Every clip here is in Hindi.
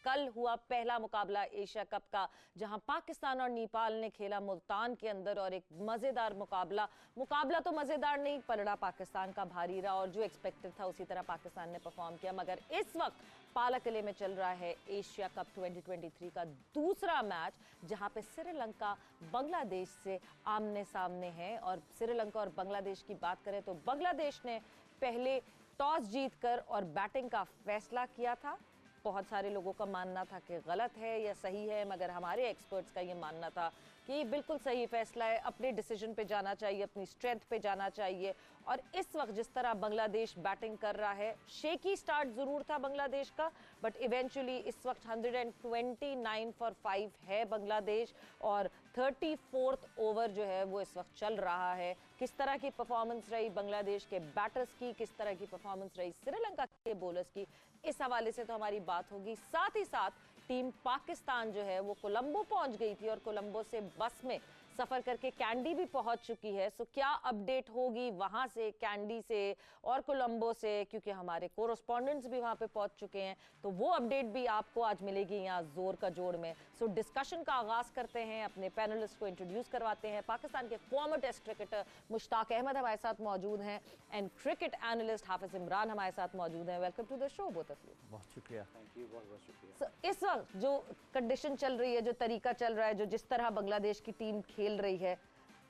कल हुआ पहला मुकाबला एशिया कप का, जहां पाकिस्तान और नेपाल ने खेला मुल्तान के अंदर और एक मजेदार मुकाबला तो मजेदार नहीं, पलड़ा पाकिस्तान का भारी रहा और जो एक्सपेक्टेड था उसी तरह पाकिस्तान ने परफॉर्म किया। मगर इस वक्त पालाकिले में चल रहा है एशिया कप 2023 का दूसरा मैच, जहां पे श्रीलंका बांग्लादेश से आमने सामने है। और श्रीलंका और बांग्लादेश की बात करें तो बांग्लादेश ने पहले टॉस जीतकर और बैटिंग का फैसला किया था। बहुत सारे लोगों का मानना था कि गलत है या सही है, मगर हमारे एक्सपर्ट्स का ये मानना था कि बिल्कुल सही फैसला है, अपने डिसीजन पे जाना चाहिए, अपनी स्ट्रेंथ पे जाना चाहिए। और इस वक्त जिस तरह बांग्लादेश बैटिंग कर रहा है, शेकी स्टार्ट जरूर था बांग्लादेश का, बट इवेंचुअली इस वक्त 129 फॉर 5 है बांग्लादेश और 34th ओवर जो है वो इस वक्त चल रहा है। किस तरह की परफॉर्मेंस रही बांग्लादेश के बैटर्स की, किस तरह की परफॉर्मेंस रही श्रीलंका के बॉलर्स की, इस हवाले से तो हमारी बात होगी। साथ ही साथ टीम पाकिस्तान जो है वो कोलंबो पहुंच गई थी और कोलंबो से बस में सफर करके कैंडी भी पहुंच चुकी है। सो क्या अपडेट होगी वहां से, कैंडी से और कोलंबो से, क्योंकि हमारे कोरेस्पोंडेंट्स भी वहां पे पहुंच चुके हैं, तो वो अपडेट भी आपको आज मिलेगी यहाँ जोर का जोड़ में। सो डिस्कशन का आगाज करते हैं, अपने पैनलिस्ट को इंट्रोड्यूस करवाते हैं। पाकिस्तान के former test cricketer Mushtaq Ahmed हमारे साथ मौजूद हैं and cricket analyst Hafeez Imran हमारे साथ मौजूद हैं। Welcome to the show both of you. बहुत शुक्रिया। थैंक यू, बहुत बहुत शुक्रिया। इस वक्त जो कंडीशन चल रही है, जो तरीका चल रहा है, जो जिस तरह बांग्लादेश की टीम खेल रही है,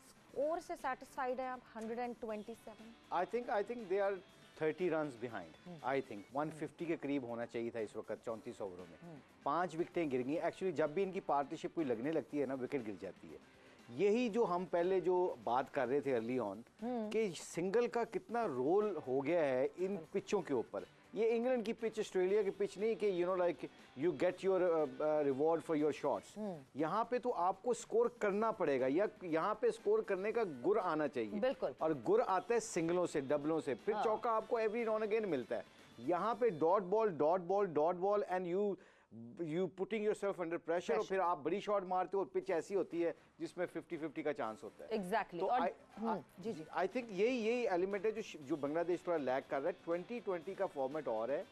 स्कोर से सैटिस्फाइड है आप? 127 I think they are 30 runs behind. I think 150 के करीब होना चाहिए था इस वक्त 34 ओवरों में। 5 विकेटें गिर गई। एक्चुअली जब भी इनकी पार्टनरशिप कोई लगने लगती है ना, विकेट गिर जाती है। यही जो हम पहले जो बात कर रहे थे अर्ली ऑन कि सिंगल का कितना रोल हो गया है इन पिचों के ऊपर। ये इंग्लैंड की पिच, ऑस्ट्रेलिया की पिच नहीं कि you know like you get your reward for your shots. यहाँ पे तो आपको स्कोर करना पड़ेगा, या यहाँ पे स्कोर करने का गुर आना चाहिए। बिल्कुल। और गुर आता है सिंगलों से, डबलों से, फिर चौका आपको एवरी नॉन अगेन मिलता है। यहाँ पे dot ball and you putting yourself under pressure, और फिर आप बड़ी शॉट मारते हो। पिच ऐसी होती है जिसमें 50-50 का चांस होता है। एग्जैक्टली। तो आई थिंक यही एलिमेंट है जो बांग्लादेश थोड़ा लैग कर रहा है। 2020 का फॉर्मेट और है,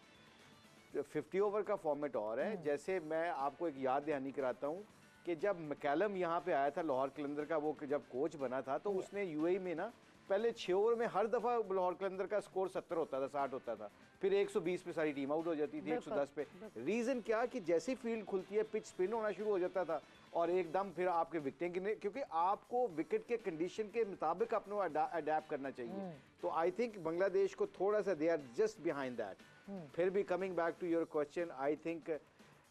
50 ओवर का फॉर्मेट और है। जैसे मैं आपको एक याद दहानी कराता हूँ कि जब मैकैलम यहाँ पे आया था, लाहौर कलंदर का वो जब कोच बना था, तो उसने यूएई में ना पहले 6 ओवर में हर दफा लाहौर कलंदर का स्कोर 70 होता था, 60 होता था, फिर 120 पे सारी टीम आउट हो जाती थी, 110 पे। रीजन क्या कि जैसी फील्ड खुलती है पिच स्पिन होना शुरू हो जाता था और एकदम फिर आपके विकेटें गिरने, क्योंकि आपको विकेट के कंडीशन के मुताबिक अपने अडेप्ट करना चाहिए। तो आई थिंक बांग्लादेश को थोड़ा सा they are just behind that. फिर भी coming back to your question, I think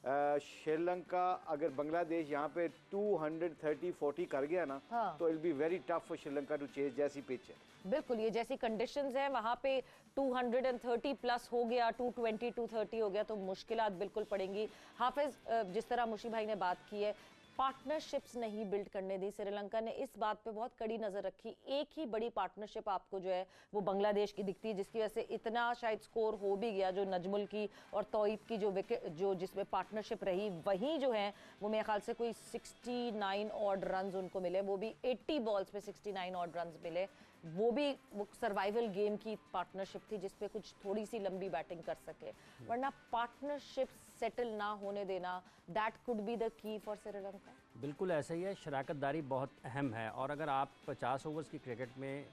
Sri Lanka अगर बांग्लादेश यहाँ पे 230-40 कर गया ना, तो it be very tough for Sri Lanka to chase. जैसी पिच है, बिल्कुल ये जैसी कंडीशंस हैं, वहां पे 230 प्लस हो गया, 220 230 हो गया, तो मुश्किलात बिल्कुल पड़ेंगी। हाफिज, जिस तरह मुशी भाई ने बात की है, पार्टनरशिप्स नहीं बिल्ड करने दी श्रीलंका ने, इस बात पे बहुत कड़ी नजर रखी। एक ही बड़ी पार्टनरशिप आपको जो है वो बांग्लादेश की दिखती है, जिसकी वजह से इतना शायद स्कोर हो भी गया। जो नजमुल की और तौईब की जो विकेट जो जिसमें पार्टनरशिप रही, वहीं जो है वो मेरे ख्याल से कोई 69 ऑड रन उनको मिले, वो भी 80 बॉल्स पे 69 ऑड रन मिले। वो भी वो सर्वाइवल गेम की पार्टनरशिप थी जिसपे कुछ थोड़ी सी लंबी बैटिंग कर सके, वरना पार्टनरशिप सेटल ना होने देना, that could be the key for Sri Lanka. बिल्कुल ऐसा ही है, शराकतदारी बहुत अहम है। और अगर आप 50 ओवर्स की क्रिकेट में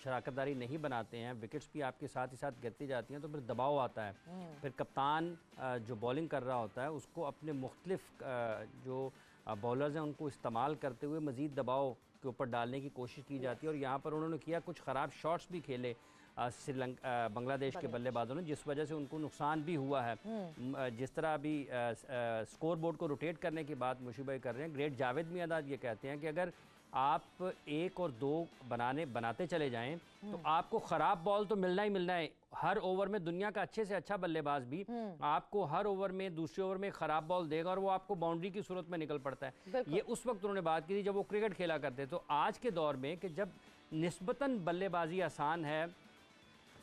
शराकतदारी नहीं बनाते हैं, विकेट्स भी आपके साथ ही साथ गिरती जाती हैं, तो फिर दबाव आता है। फिर कप्तान जो बॉलिंग कर रहा होता है उसको अपने मुख्तलिफ जो बॉलर्स हैं उनको इस्तेमाल करते हुए मज़ीद दबाव के ऊपर डालने की कोशिश की जाती है। और यहाँ पर उन्होंने किया, कुछ ख़राब शॉट्स भी खेले श्रीलंका बांग्लादेश के बल्लेबाजों ने, जिस वजह से उनको नुकसान भी हुआ है। जिस तरह अभी स्कोर बोर्ड को रोटेट करने की बात मुशी भाई कर रहे हैं, ग्रेट जावेद मियांदाद ये कहते हैं कि अगर आप 1 और 2 बनाते चले जाएं तो आपको ख़राब बॉल तो मिलना ही मिलना है। हर ओवर में दुनिया का अच्छे से अच्छा बल्लेबाज भी आपको हर ओवर में, दूसरे ओवर में ख़राब बॉल देगा और वो आपको बाउंड्री की सूरत में निकल पड़ता है। ये उस वक्त उन्होंने बात की थी जब वो क्रिकेट खेला करते। तो आज के दौर में कि जब निस्बतन बल्लेबाजी आसान है,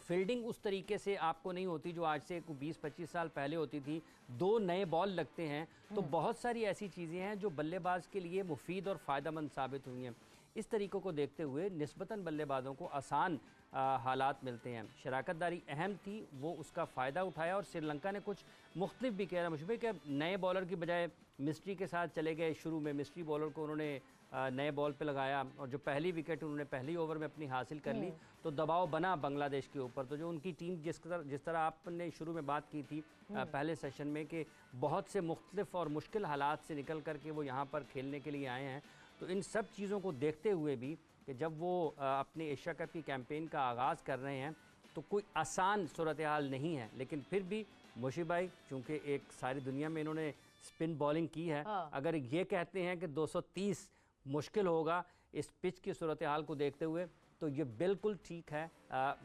फील्डिंग उस तरीके से आपको नहीं होती जो आज से 20-25 साल पहले होती थी, 2 नए बॉल लगते हैं, तो बहुत सारी ऐसी चीज़ें हैं जो बल्लेबाज के लिए मुफीद और फ़ायदेमंद साबित हुई हैं। इस तरीक़ों को देखते हुए निस्बतन बल्लेबाजों को आसान हालात मिलते हैं। शराकत दारी अहम थी, वो उसका फ़ायदा उठाया और श्रीलंका ने कुछ मुख्तलिफ भी कह रहा मुझे कि नए बॉलर की बजाय मिस्ट्री के साथ चले गए। शुरू में मिस्ट्री बॉलर को उन्होंने नए बॉल पे लगाया और जो पहली विकेट उन्होंने पहली ओवर में अपनी हासिल कर ली तो दबाव बना बांग्लादेश के ऊपर। तो जो उनकी टीम जिस तरह आपने शुरू में बात की थी पहले सेशन में कि बहुत से मुख्तलिफ और मुश्किल हालात से निकल करके वो यहाँ पर खेलने के लिए आए हैं, तो इन सब चीज़ों को देखते हुए भी कि जब वो अपने एशिया कप की कैंपेन का आगाज़ कर रहे हैं तो कोई आसान सूरत हाल नहीं है। लेकिन फिर भी मुशीब भाई चूँकि एक सारी दुनिया में इन्होंने स्पिन बॉलिंग की है, अगर ये कहते हैं कि 230 मुश्किल होगा इस पिच की सूरत हाल को देखते हुए, तो ये बिल्कुल ठीक है।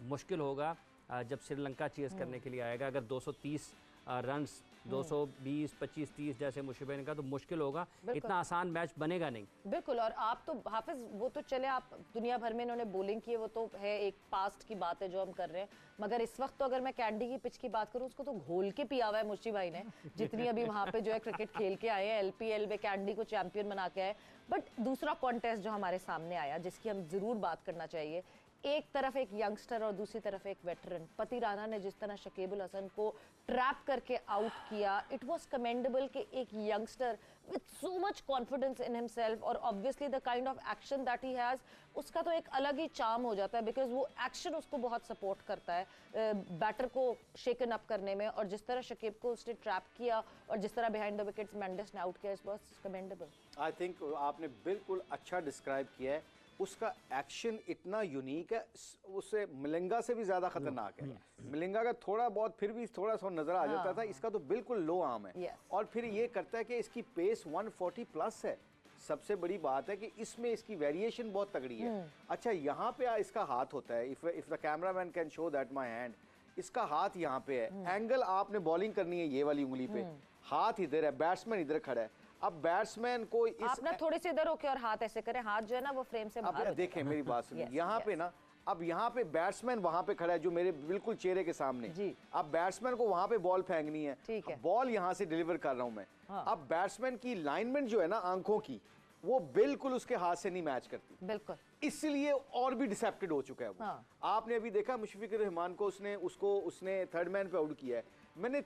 मुश्किल होगा जब श्रीलंका चेस करने के लिए आएगा। अगर 230 रन्स 220, 25, 30 जैसे मुशीब ने कहा तो मुश्किल होगा, इतना आसान मैच बनेगा नहीं। बिल्कुल। और आप तो हाफिज वो तो चले, आप दुनिया भर में इन्होंने बॉलिंग की है, वो तो है एक पास्ट की बात है जो हम कर रहे हैं, मगर इस वक्त तो अगर मैं कैंडी की पिच की बात करूं उसको तो घोल के पिया हुआ है मुशी भाई ने, जितनी अभी वहां पे जो है क्रिकेट खेल के आए हैं, LPL में कैंडी को चैंपियन बना के आए। बट दूसरा कॉन्टेस्ट जो हमारे सामने आया जिसकी हम जरूर बात करना चाहिए, एक तरफ एक यंगस्टर और दूसरी तरफ एक वेटरन। पति राणा ने जिस तरह शकीब अल हसन को ट्रैप करके आउट किया, इट वाज कमेंडेबल कि एक youngster with so much confidence in himself और obviously the kind of action that he has, उसका तो एक अलग ही चार्म हो जाता है बिकॉज वो एक्शन उसको बहुत सपोर्ट करता है बैटर को शेकन अप करने में। और जिस तरह शकीब को उसने ट्रैप किया और जिस तरह बिहाइंड द विकेट्स मेंडिस ने आउट किया, it was commendable. I think आपने बिल्कुल अच्छा डिस्क्राइब किया है। उसका एक्शन इतना यूनिक है, उससे मिलिंगा से भी ज़्यादा खतरनाक है। मिलिंगा का थोड़ा बहुत फिर भी थोड़ा सा नजर आ जाता था, इसका तो बिल्कुल लो आर्म है। और फिर ये करता है कि इसकी पेस 140 प्लस है। सबसे बड़ी बात है कि इसमें इसकी वेरिएशन बहुत तगड़ी है। अच्छा, यहाँ पे इसका हाथ होता है, if the cameraman can show that my hand, इसका हाथ यहाँ पे है। एंगल आपने बॉलिंग करनी है ये वाली उंगली पे, हाथ इधर है, बैट्समैन इधर खड़ा है। अब बैट्समैन को आप ना थोड़े से इधर होके और हाथ ऐसे करें, हाथ जो है ना वो फ्रेम से बाहर। अब देखें मेरी बात सुनिए, यहाँ पे ना, अब यहाँ पे बैट्समैन वहां पे खड़ा है जो मेरे बिल्कुल चेहरे के सामने जी। अब बैट्समैन को वहां पे बॉल फेंकनी है, ठीक है, बॉल यहाँ से डिलीवर कर रहा हूं मैं। अब बैट्समैन की लाइनमेंट जो है ना आंखों की, वो बिल्कुल उसके हाथ से नहीं मैच करती, बिल्कुल, इसलिए और भी डिसेप्टेड हो चुका है वो। आपने अभी देखा मुशफिक रहमान को, उसने थर्ड मैन पे आउट किया है। मैंने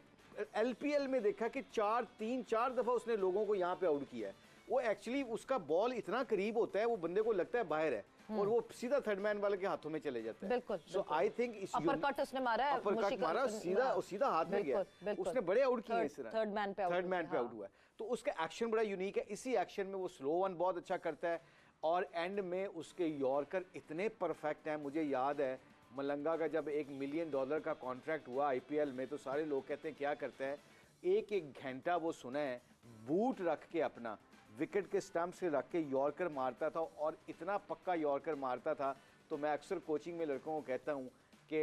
LPL में देखा कि 3-4 दफा उसने लोगों को यहाँ पे आउट किया है। वो एक्चुअली उसका बॉल इतना करीब होता है, वो बंदे को लगता है बाहर है और वो सीधा थर्ड मैन वाले के हाथों में चले जाता है। बिल्कुल। सो आई थिंक अपरकट उसने मारा है, अपरकट मारा, सीधा हाथ में गया। उसने बड़े आउट किए इस तरह, थर्ड मैन पे आउट हुआ है। तो उसका एक्शन बड़ा यूनिक है। इसी एक्शन में वो स्लो वन बहुत अच्छा करता है और एंड में उसके यॉर्कर इतने परफेक्ट हैं। मुझे याद है मलंगा का जब $1 मिलियन का कॉन्ट्रैक्ट हुआ IPL में, तो सारे लोग कहते हैं क्या करता है, एक घंटा वो सुना है बूट रख के अपना विकेट के स्टंप से रख के यॉर्कर मारता था और इतना पक्का यॉर्कर मारता था। तो मैं अक्सर कोचिंग में लड़कों को कहता हूँ कि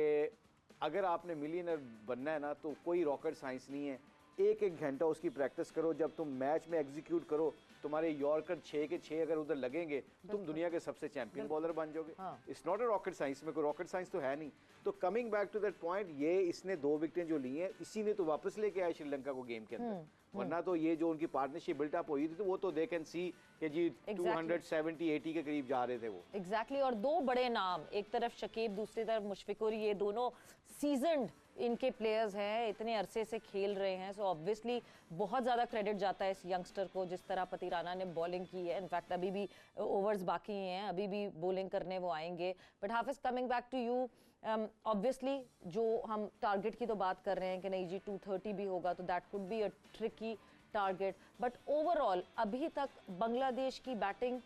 अगर आपने मिलियनर बनना है ना तो कोई रॉकेट साइंस नहीं है, एक घंटा उसकी प्रैक्टिस करो। जब तुम मैच में एग्जीक्यूट करो, तुम्हारे यॉर्कर 6 के 6 अगर उधर लगेंगे, तुम दुनिया के सबसे चैंपियन बॉलर बन जाओगे। It's not a rocket science, में कोई रॉकेट साइंस तो है नहीं। तो coming back to that point, ये इसने 2 विकेटें जो ली हैं, इसी ने तो वापस लेके आया श्रीलंका को गेम के अंदर। वरना तो ये जो उनकी पार्टनरशिप बिल्टअप हुई थी, तो वो तो दे कैन सी कि जी 270-80 के करीब जा रहे थे वो। एग्जैक्टली। और 2 बड़े नाम, एक तरफ शकीब, दूसरी तरफ मुशफिकुर, ये दोनों सीजन्ड इनके प्लेयर्स हैं, इतने अरसे से खेल रहे हैं। सो ऑब्वियसली बहुत ज़्यादा क्रेडिट जाता है इस यंगस्टर को, जिस तरह पति राणा ने बॉलिंग की है। इनफैक्ट अभी भी ओवर्स बाकी हैं, अभी भी बॉलिंग करने वो आएंगे। But Hafeez, coming back to you, obviously जो हम टारगेट की तो बात कर रहे हैं कि नहीं जी 230 भी होगा तो that could be a tricky target. But overall अभी तक बांग्लादेश की बैटिंग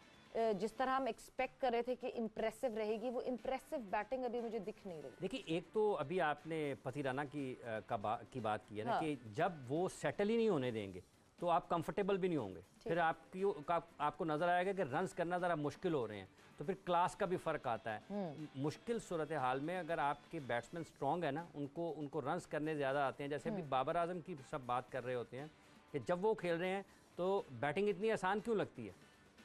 जिस तरह हम एक्सपेक्ट कर रहे थे कि इम्प्रेसिव रहेगी, वो इम्प्रेसिव बैटिंग अभी मुझे दिख नहीं रही। देखिए, एक तो अभी आपने पति राणा की बात की है ना, कि जब वो सेटल ही नहीं होने देंगे तो आप कंफर्टेबल भी नहीं होंगे। फिर आपको नजर आएगा कि रन्स करना ज़रा मुश्किल हो रहे हैं, तो फिर क्लास का भी फ़र्क आता है। मुश्किल सूरत हाल में अगर आपके बैट्समैन स्ट्रॉन्ग है ना, उनको रन्स करने ज़्यादा आते हैं। जैसे अभी बाबर आजम की सब बात कर रहे होते हैं कि जब वो खेल रहे हैं तो बैटिंग इतनी आसान क्यों लगती है।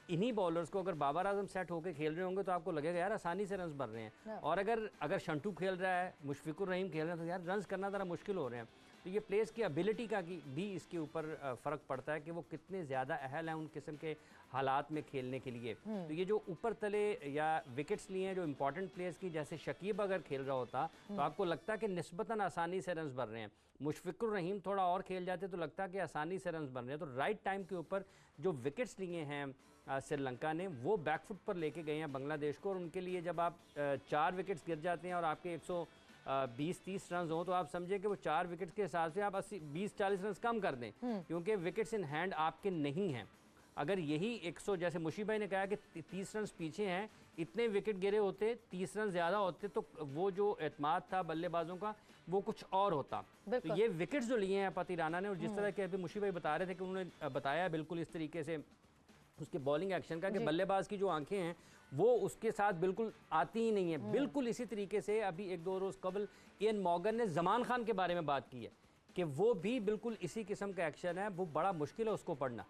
इन्हीं बॉलर्स को अगर बाबर आजम सेट होकर खेल रहे होंगे तो आपको लगेगा यार आसानी से रन्स बन रहे हैं। और अगर शंटू खेल रहा है, मुशफिकुर रहीम खेल रहे हैं, तो यार रन्स करना ज़रा मुश्किल हो रहे हैं। तो ये प्लेयर्स की एबिलिटी का भी इसके ऊपर फ़र्क पड़ता है कि वो कितने ज़्यादा अहल हैं उन किस्म के हालात में खेलने के लिए। तो ये जो ऊपर तले या विकेट्स लिए हैं जो इंपॉर्टेंट प्लेयर्स की, जैसे शकीब अगर खेल रहा होता तो आपको लगता कि निस्बतन आसानी से रन्स बन रहे हैं, मुशफिकुर रहीम थोड़ा और खेल जाते तो लगता कि आसानी से रन्स बन रहे हैं। तो राइट टाइम के ऊपर जो विकेट्स लिए हैं श्रीलंका ने वो बैकफुट पर लेके गए हैं बांग्लादेश को, और उनके लिए जब आप 4 विकेट्स गिर जाते हैं और आपके 120-30 रन हो तो आप समझे कि वो 4 विकेट्स के हिसाब से आप 20-40 रन कम कर दें, क्योंकि विकेट्स इन हैंड आपके नहीं हैं। अगर यही 100 जैसे मुशी भाई ने कहा कि 30 रन पीछे हैं, इतने विकेट गिरे होते 30 रन ज़्यादा होते तो वो जो एतमाद था बल्लेबाजों का वो कुछ और होता। तो ये विकेट्स जो लिए हैं पति राणा ने, और जिस तरह के अभी मुशी भाई बता रहे थे कि उन्होंने बताया बिल्कुल इस तरीके से उसके बॉलिंग एक्शन का कि बल्लेबाज की जो आंखें हैं वो उसके साथ बिल्कुल आती ही नहीं है। बिल्कुल इसी तरीके से अभी 1-2 रोज़ कबल इयन मॉर्गन ने जमान खान के बारे में बात की है कि वो भी बिल्कुल इसी किस्म का एक्शन है, वो बड़ा मुश्किल है उसको पढ़ना,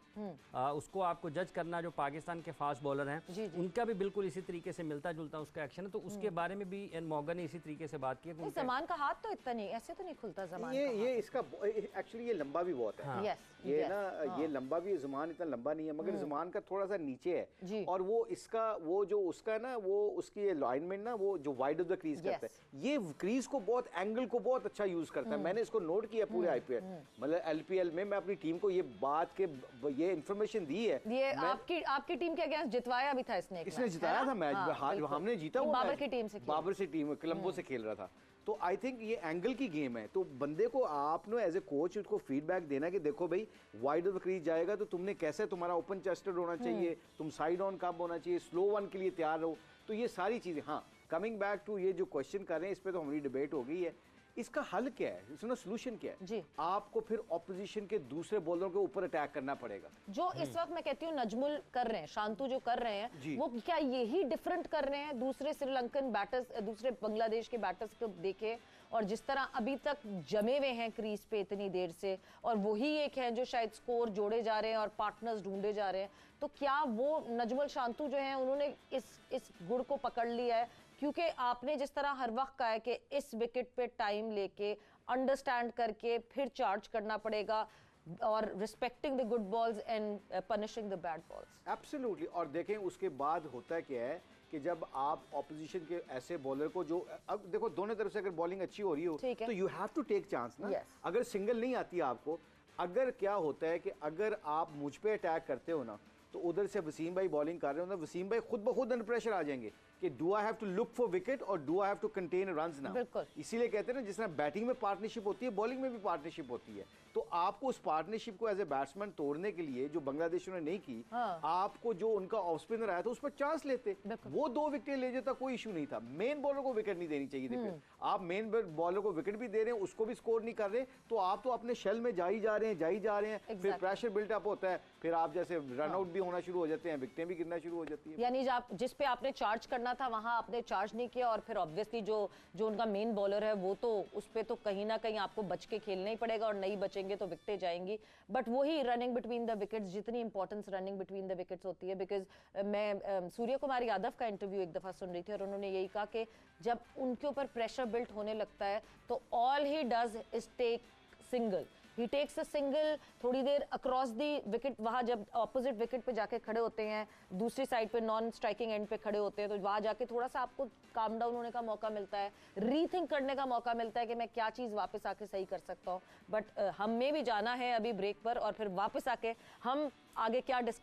उसको आपको जज करना। जो पाकिस्तान के फास्ट बॉलर हैं उनका भी बिल्कुल इसी तरीके से मिलता जुलता उसका एक्शन है, तो उसके बारे में भी एन मॉर्गन ने इसी तरीके से बात की है। ज़मान का हाथ तो इतना नहीं, ऐसे तो नहीं खुलता ज़मान ये इसका एक्चुअली ये लंबा भी बहुत है। हाँ। ये ना ये लंबा भी, ज़मान इतना लंबा नहीं है मगर ज़मान का थोड़ा सा नीचे है, और वो इसका वो जो उसका ना वो उसकी अलाइनमेंट ना वो जो वाइड ऑफ द क्रीज करता है, ये क्रीज को बहुत एंगल को बहुत अच्छा यूज करता है। मैंने इसको नोट किया पूरे आईपीएल मतलब एलपीएल में। मैं अपनी टीम को ये बात के ये इन्फॉर्मेशन दी है। ये आपकी टीम के अगेंस्ट जितवाया भी था इसने जिताया था मैच, हमने जीता हुआ बाबर की टीम से, बाबर से टीम कोलंबो से खेल रहा था। तो आई थिंक ये एंगल की गेम है, तो बंदे को आपने एज ए कोच उसको फीडबैक देना कि देखो भाई वाइड ऑफ द क्रीज जाएगा तो तुमने कैसे, तुम्हारा ओपन चेस्टेड होना चाहिए, तुम साइड ऑन कब होना चाहिए, स्लो वन के लिए तैयार रहो। तो ये सारी चीजें, हाँ कमिंग बैक टू ये जो क्वेश्चन कर रहे हैं इस पे तो हमारी डिबेट हो गई है। इसका हल क्या है, इसका सोल्यूशन क्या है जी? आपको फिर ऑपोजिशन के दूसरे बॉलर के ऊपर अटैक करना पड़ेगा, जो इस वक्त मैं कहती हूँ नजमुल कर रहे हैं, शांतु जो कर रहे हैं वो क्या यही डिफरेंट कर रहे हैं दूसरे श्रीलंकन बैटर्स, दूसरे बांग्लादेश के बैटर्स को देखे, और जिस तरह अभी तक जमे हुए हैं क्रीज पे इतनी देर से, और वही एक है जो शायद स्कोर जोड़े जा रहे हैं और पार्टनर्स ढूंढे जा रहे हैं, तो क्या वो नजमुल शांतु जो हैं उन्होंने इस गुड़ को पकड़ लिया है? क्योंकि आपने जिस तरह हर वक्त कहा है कि इस विकेट पे टाइम लेके अंडरस्टैंड करके फिर चार्ज करना पड़ेगा, और respecting the good balls and punishing the bad balls. Absolutely. और देखें उसके बाद होता क्या है कि जब आप ऑपोजिशन के ऐसे बॉलर को जो, अब देखो दोनों तरफ से अगर बॉलिंग अच्छी हो रही हो तो you have to take chance ना। अगर सिंगल नहीं आती आपको, अगर क्या होता है कि अगर आप मुझ पे अटैक करते हो ना तो उधर से वसीम भाई बॉलिंग कर रहे हो ना, वसीम भाई खुद ब खुद अंडर प्रेशर आ जाएंगे कि do I have to look for wicket और do I have to contain runs now. इसीलिए कहते हैं ना जिस तरह बैटिंग में पार्टनरशिप होती है बॉलिंग में भी पार्टनरशिप होती है, तो आपको उस पार्टनरशिप को एज ए बैट्समैन तोड़ने के लिए जो बांग्लादेश ने नहीं की, आपको जो उनका ऑफ स्पिनर आया था उस पर चांस लेते, वो 2 विकेट ले जाता, कोई इशू नहीं था। मेन बॉलर को विकेट नहीं देनी चाहिए थी, फिर आप मेन बॉलर को विकेट भी दे रहे हैं, उसको भी स्कोर नहीं कर रहे, तो आप तो अपने शेल में जा ही जा रहे हैं, फिर प्रेशर बिल्डअप होता है, फिर आप जैसे रन आउट भी होना शुरू हो जाते हैं, विकेटें भी गिरना शुरू हो जाती है। यानी जिस पे आपने चार्ज करना था वहां आपने चार्ज नहीं किया, और फिर ऑब्वियसली जो उनका मेन बॉलर है वो तो उस पे तो कहीं ना कहीं आपको बच के खेलना ही पड़ेगा, और नहीं बचेंगे तो विकेटें जाएंगी। बट वही रनिंग बिटवीन द विकेट्स, जितनी importance running between the wickets होती है, बिकॉज मैं सूर्य कुमार यादव का इंटरव्यू एक दफा सुन रही थी और उन्होंने यही कहा कि जब उनके ऊपर प्रेशर बिल्ट होने लगता है तो all he does is take single, he takes a single, थोड़ी देर अक्रॉस दी विकेट, वहाँ जब ऑपोजिट विकेट पे जाके खड़े होते हैं, दूसरी साइड पे नॉन स्ट्राइकिंग एंड पे खड़े होते हैं, तो वहाँ जाके थोड़ा सा आपको काम डाउन होने का मौका मिलता है, रीथिंक करने का मौका मिलता है कि मैं क्या चीज़ वापस आके सही कर सकता हूँ। बट हमें भी जाना है अभी ब्रेक पर, और फिर वापस आके हम आगे क्या